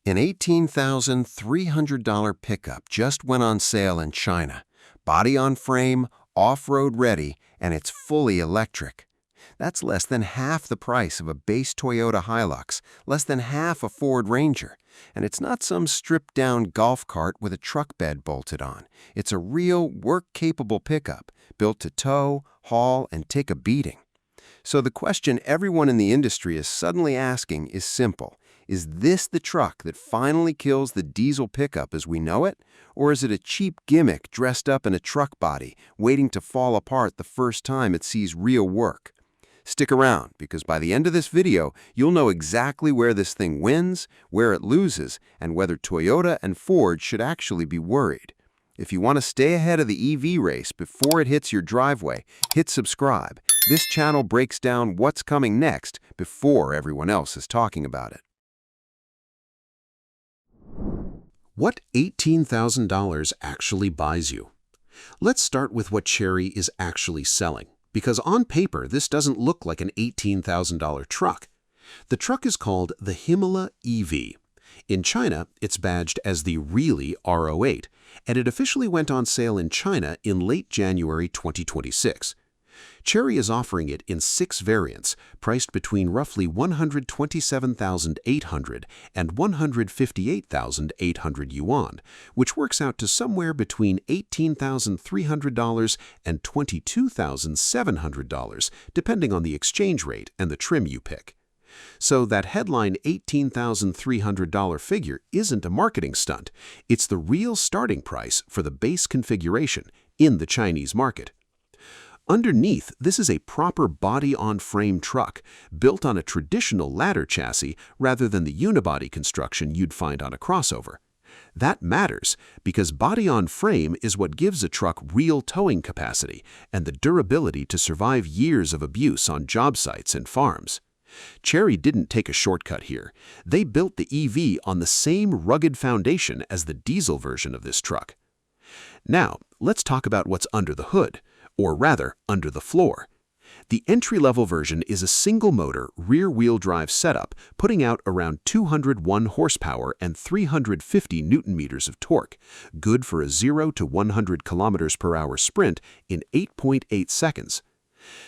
An $18,300 pickup just went on sale in China. Body on frame, off-road ready, and it's fully electric. That's less than half the price of a base Toyota Hilux, less than half a Ford Ranger. And it's not some stripped-down golf cart with a truck bed bolted on. It's a real, work-capable pickup, built to tow, haul, and take a beating. So the question everyone in the industry is suddenly asking is simple. Is this the truck that finally kills the diesel pickup as we know it? Or is it a cheap gimmick dressed up in a truck body, waiting to fall apart the first time it sees real work? Stick around, because by the end of this video, you'll know exactly where this thing wins, where it loses, and whether Toyota and Ford should actually be worried. If you want to stay ahead of the EV race before it hits your driveway, hit subscribe. This channel breaks down what's coming next before everyone else is talking about it. What $18,000 actually buys you? Let's start with what Chery is actually selling, because on paper this doesn't look like an $18,000 truck. The truck is called the Himla EV. In China, it's badged as the Really R08, and it officially went on sale in China in late January 2026. Chery is offering it in 6 variants, priced between roughly $127,800 and $158,800 yuan, which works out to somewhere between $18,300 and $22,700, depending on the exchange rate and the trim you pick. So that headline $18,300 figure isn't a marketing stunt. It's the real starting price for the base configuration in the Chinese market. Underneath, this is a proper body-on-frame truck, built on a traditional ladder chassis rather than the unibody construction you'd find on a crossover. That matters because body-on-frame is what gives a truck real towing capacity and the durability to survive years of abuse on job sites and farms. Chery didn't take a shortcut here. They built the EV on the same rugged foundation as the diesel version of this truck. Now, let's talk about what's under the hood, or rather, under the floor. The entry-level version is a single-motor, rear-wheel drive setup, putting out around 201 horsepower and 350 newton-meters of torque, good for a 0 to 100 kilometers per hour sprint in 8.8 seconds.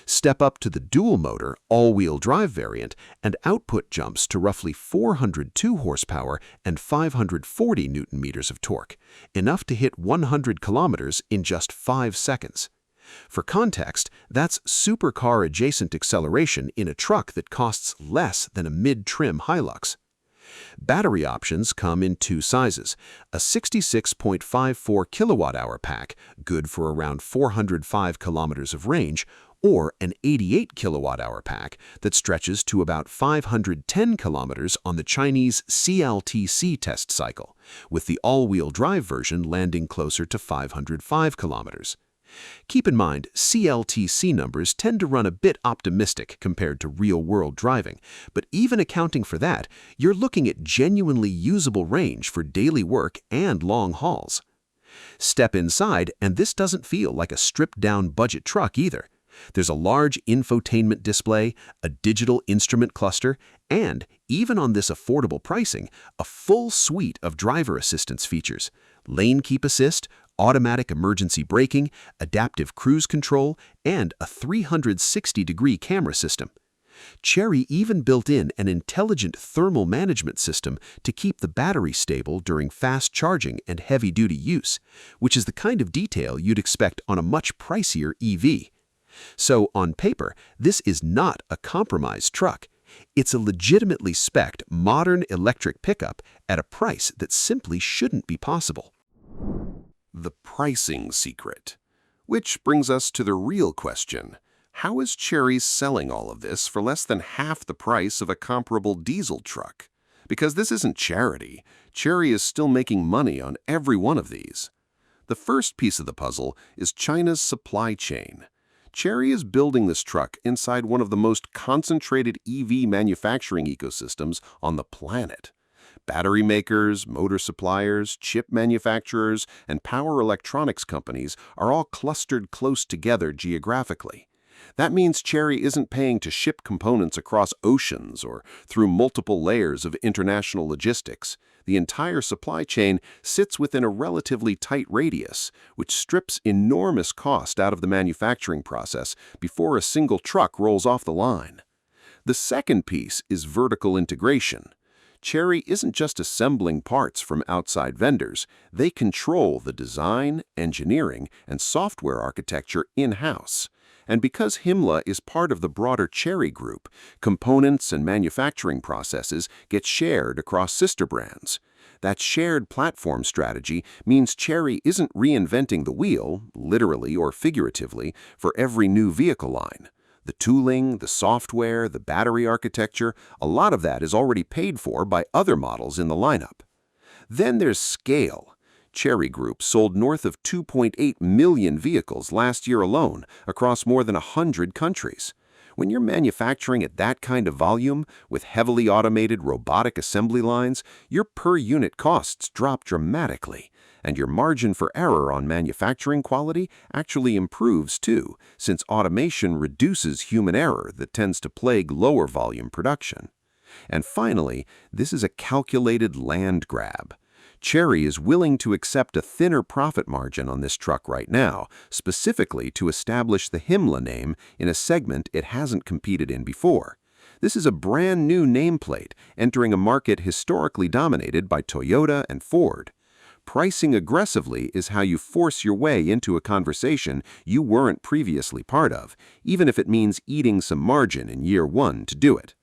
Step up to the dual-motor, all-wheel drive variant, and output jumps to roughly 402 horsepower and 540 newton-meters of torque, enough to hit 100 kilometers in just 5 seconds. For context, that's supercar-adjacent acceleration in a truck that costs less than a mid-trim Hilux. Battery options come in 2 sizes, a 66.54 kilowatt-hour pack, good for around 405 kilometers of range, or an 88 kilowatt-hour pack that stretches to about 510 kilometers on the Chinese CLTC test cycle, with the all-wheel drive version landing closer to 505 kilometers. Keep in mind, CLTC numbers tend to run a bit optimistic compared to real-world driving, but even accounting for that, you're looking at genuinely usable range for daily work and long hauls. Step inside, and this doesn't feel like a stripped-down budget truck either. There's a large infotainment display, a digital instrument cluster, and, even on this affordable pricing, a full suite of driver assistance features: lane keep assist, automatic emergency braking, adaptive cruise control, and a 360-degree camera system. Chery even built in an intelligent thermal management system to keep the battery stable during fast charging and heavy-duty use, which is the kind of detail you'd expect on a much pricier EV. So, on paper, this is not a compromised truck. It's a legitimately spec'd modern electric pickup at a price that simply shouldn't be possible. The pricing secret. Which brings us to the real question. How is Chery selling all of this for less than half the price of a comparable diesel truck? Because this isn't charity. Chery is still making money on every one of these. The first piece of the puzzle is China's supply chain. Chery is building this truck inside one of the most concentrated EV manufacturing ecosystems on the planet. Battery makers, motor suppliers, chip manufacturers, and power electronics companies are all clustered close together geographically. That means Chery isn't paying to ship components across oceans or through multiple layers of international logistics. The entire supply chain sits within a relatively tight radius, which strips enormous cost out of the manufacturing process before a single truck rolls off the line. The second piece is vertical integration. Chery isn't just assembling parts from outside vendors, they control the design, engineering, and software architecture in-house. And because Himla is part of the broader Chery group, components and manufacturing processes get shared across sister brands. That shared platform strategy means Chery isn't reinventing the wheel, literally or figuratively, for every new vehicle line. The tooling, the software, the battery architecture, a lot of that is already paid for by other models in the lineup. Then there's scale. Chery Group sold north of 2.8 million vehicles last year alone across more than 100 countries. When you're manufacturing at that kind of volume, with heavily automated robotic assembly lines, your per-unit costs drop dramatically, and your margin for error on manufacturing quality actually improves too, since automation reduces human error that tends to plague lower-volume production. And finally, this is a calculated land grab. Chery is willing to accept a thinner profit margin on this truck right now, specifically to establish the Himla name in a segment it hasn't competed in before. This is a brand new nameplate entering a market historically dominated by Toyota and Ford. Pricing aggressively is how you force your way into a conversation you weren't previously part of, even if it means eating some margin in year one to do it.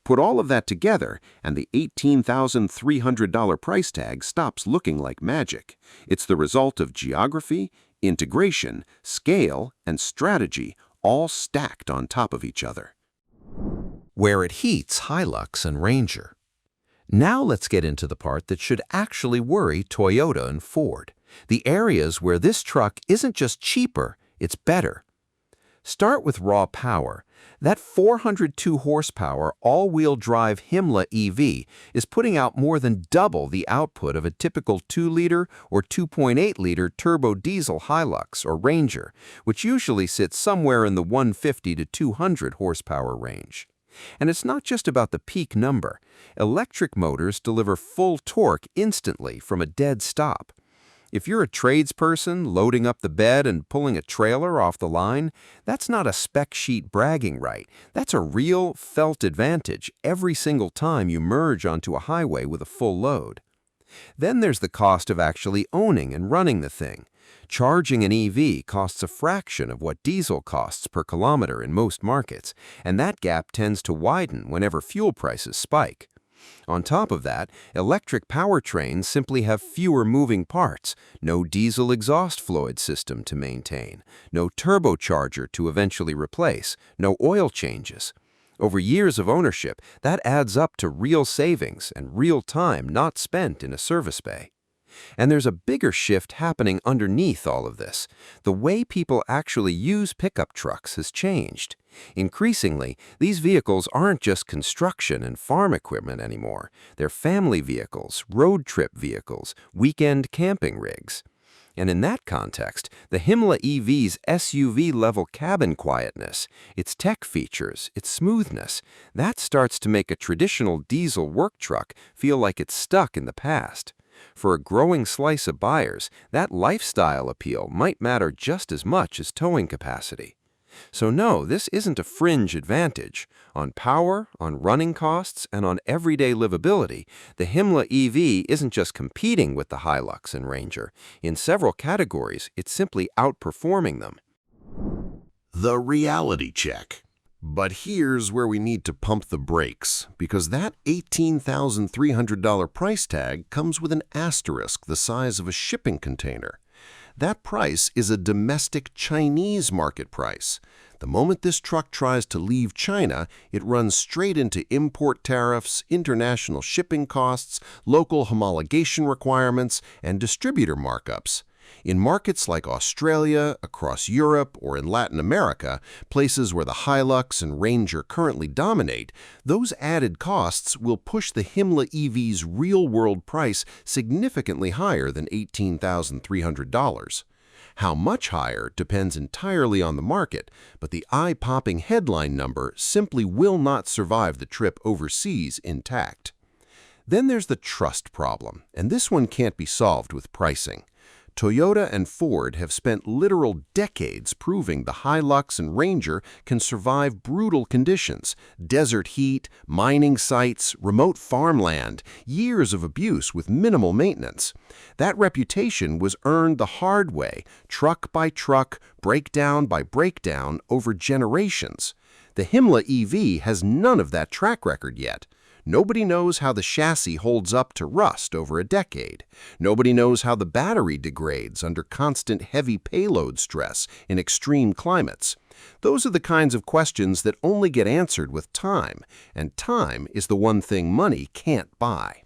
Put all of that together, and the $18,300 price tag stops looking like magic. It's the result of geography, integration, scale, and strategy, all stacked on top of each other. Where it heats Hilux and Ranger. Now let's get into the part that should actually worry Toyota and Ford. The areas where this truck isn't just cheaper, it's better. Start with raw power. That 402 horsepower all-wheel drive Himla EV is putting out more than double the output of a typical 2-liter or 2.8-liter turbo diesel Hilux or Ranger, which usually sits somewhere in the 150 to 200 horsepower range. And it's not just about the peak number. Electric motors deliver full torque instantly from a dead stop. If you're a tradesperson loading up the bed and pulling a trailer off the line, that's not a spec sheet bragging right. That's a real, felt advantage every single time you merge onto a highway with a full load. Then there's the cost of actually owning and running the thing. Charging an EV costs a fraction of what diesel costs per kilometer in most markets, and that gap tends to widen whenever fuel prices spike. On top of that, electric powertrains simply have fewer moving parts, no diesel exhaust fluid system to maintain, no turbocharger to eventually replace, no oil changes. Over years of ownership, that adds up to real savings and real time not spent in a service bay. And there's a bigger shift happening underneath all of this. The way people actually use pickup trucks has changed. Increasingly, these vehicles aren't just construction and farm equipment anymore. They're family vehicles, road trip vehicles, weekend camping rigs. And in that context, the Himla EV's SUV-level cabin quietness, its tech features, its smoothness, that starts to make a traditional diesel work truck feel like it's stuck in the past. For a growing slice of buyers, that lifestyle appeal might matter just as much as towing capacity. So no, this isn't a fringe advantage. On power, on running costs, and on everyday livability, the Himla EV isn't just competing with the Hilux and Ranger. In several categories, it's simply outperforming them. The reality check. But here's where we need to pump the brakes, because that $18,300 price tag comes with an asterisk the size of a shipping container. That price is a domestic Chinese market price. The moment this truck tries to leave China, it runs straight into import tariffs, international shipping costs, local homologation requirements, and distributor markups. In markets like Australia, across Europe, or in Latin America, places where the Hilux and Ranger currently dominate, those added costs will push the Himla EV's real-world price significantly higher than $18,300. How much higher depends entirely on the market, but the eye-popping headline number simply will not survive the trip overseas intact. Then there's the trust problem, and this one can't be solved with pricing. Toyota and Ford have spent literal decades proving the Hilux and Ranger can survive brutal conditions, desert heat, mining sites, remote farmland, years of abuse with minimal maintenance. That reputation was earned the hard way, truck by truck, breakdown by breakdown, over generations. The Himla EV has none of that track record yet. Nobody knows how the chassis holds up to rust over a decade. Nobody knows how the battery degrades under constant heavy payload stress in extreme climates. Those are the kinds of questions that only get answered with time, and time is the one thing money can't buy.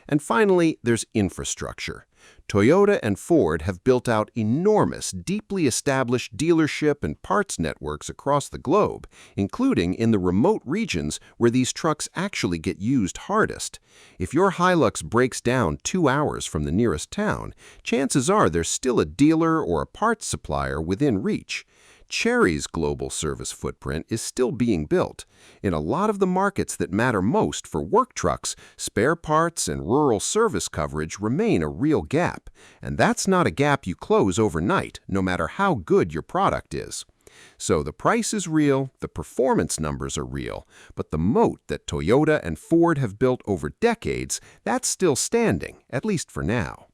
And finally, there's infrastructure. Toyota and Ford have built out enormous, deeply established dealership and parts networks across the globe, including in the remote regions where these trucks actually get used hardest. If your Hilux breaks down 2 hours from the nearest town, chances are there's still a dealer or a parts supplier within reach. Chery's global service footprint is still being built. In a lot of the markets that matter most for work trucks, spare parts and rural service coverage remain a real gap. And that's not a gap you close overnight, no matter how good your product is. So the price is real, the performance numbers are real, but the moat that Toyota and Ford have built over decades, that's still standing, at least for now.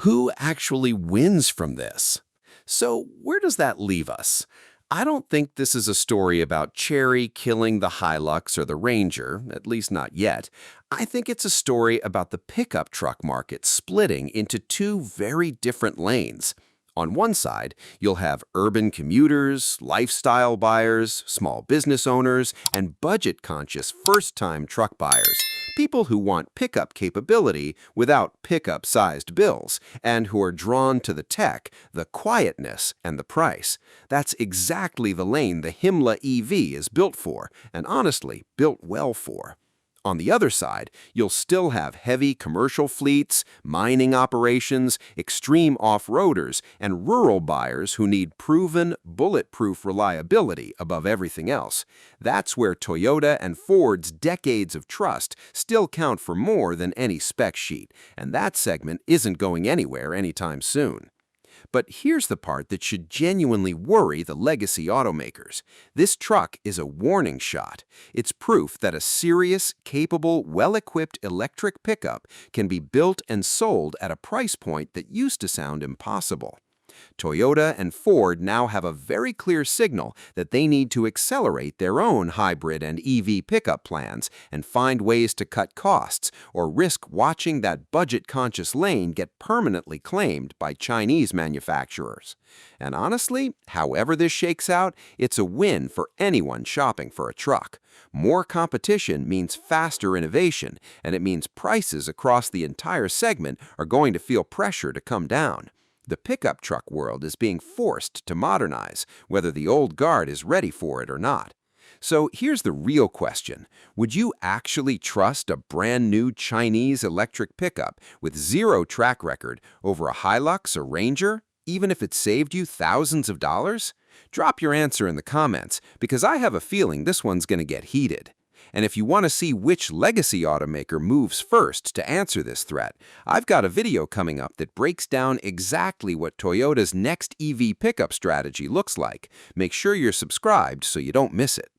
Who actually wins from this? So where does that leave us? I don't think this is a story about Chery killing the Hilux or the Ranger, at least not yet. I think it's a story about the pickup truck market splitting into two very different lanes. On one side, you'll have urban commuters, lifestyle buyers, small business owners, and budget-conscious first-time truck buyers. People who want pickup capability without pickup-sized bills, and who are drawn to the tech, the quietness, and the price. That's exactly the lane the Himla EV is built for, and honestly, built well for. On the other side, you'll still have heavy commercial fleets, mining operations, extreme off-roaders, and rural buyers who need proven, bulletproof reliability above everything else. That's where Toyota and Ford's decades of trust still count for more than any spec sheet, and that segment isn't going anywhere anytime soon. But here's the part that should genuinely worry the legacy automakers. This truck is a warning shot. It's proof that a serious, capable, well-equipped electric pickup can be built and sold at a price point that used to sound impossible. Toyota and Ford now have a very clear signal that they need to accelerate their own hybrid and EV pickup plans and find ways to cut costs or risk watching that budget-conscious lane get permanently claimed by Chinese manufacturers. And honestly, however this shakes out, it's a win for anyone shopping for a truck. More competition means faster innovation, and it means prices across the entire segment are going to feel pressure to come down. The pickup truck world is being forced to modernize, whether the old guard is ready for it or not. So here's the real question. Would you actually trust a brand new Chinese electric pickup with zero track record over a Hilux or Ranger, even if it saved you thousands of dollars? Drop your answer in the comments, because I have a feeling this one's going to get heated. And if you want to see which legacy automaker moves first to answer this threat, I've got a video coming up that breaks down exactly what Toyota's next EV pickup strategy looks like. Make sure you're subscribed so you don't miss it.